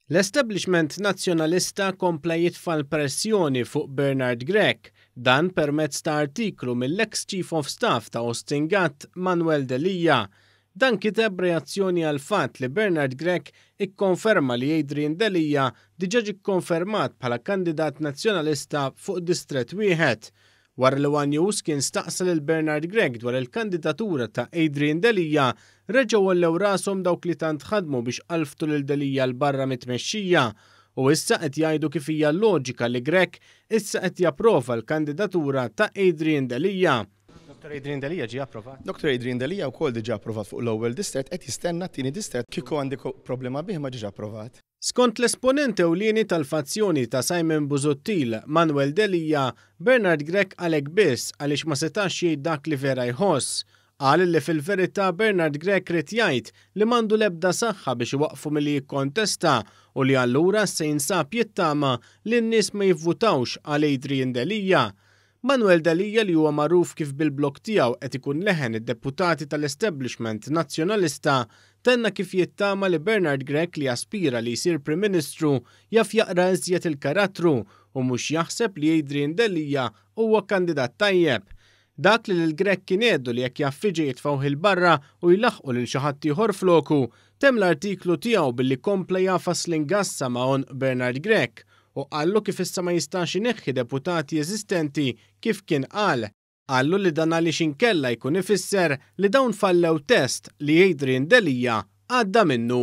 L-establishment nazzjonalista kompla jitfal pressjoni fuq Bernard Grech, dan permezz ta' artiklu mill-ex Chief of Staff ta' Ostingat Manuel Delija. Dan kiteb reazzjoni għal fatt li Bernard Grech ikkonferma li Adrian Delija diġà ġie kkonfermat bħala kandidat nazzjonalista fuq Distret Wieħed. Wara li One News kien staqsa lil Bernard Grech dwar il-kandidatura ta' Adrian Delija, reġgħu wallew rashom dawk li tant ħadmu biex qalftu lil Delija l barra mit-tmexxija u issa qed jgħidu kif hija loġika li Grech issa qed japprova l-kandidatura ta' Adrian Delija. Dr. Adrian Delija ġie approvat? Dr. Adrian Delija wkoll diġà approvat fuq l-ewwel distret qed jistenna t-tieni distret kieku għandi problema bih ma ġiex approvat. Skont l-esponent ewlieni tal-fazzjoni ta' Simon Busuttil, Manuel Delija, Bernard Grech għalhekk biss għaliex ma setax jgħid dak li vera jħoss. Qal li fil-verità Bernard Grech rid jgħid li m'għandu l-ebda saħħa biex iwaqfu milli jikkontesta u li allura se jinsab jittama li n-nies ma jivvutawx għal Adrian Delija. Manuel Delija li huwa magħruf kif bil-blog tiegħu qed ikun leħen id-deputati tal-establishment nazzjonalista tenna kif jittama li Bernard Grech li aspira li jsir Prim Ministru jaf jaqra iżjed il-karattru u mhux jaħseb li Adrian Delija huwa kandidat tajjeb. Dak li l-Grech kien għeddu li jekk jaffiġi jitfgħu il-barra u jlaħqu lil xi ħadd ieħor floku, temm l-artiklu tiegħu billi kompla jafas l-ingassa ma' Bernard Grech u qallu kif issa ma jistax ineħħi deputati eżistenti kif kien qal. Qallu li dan għaliex inkella jkun ifisser li dawn fallew test li Adrian Delija għadda minnu.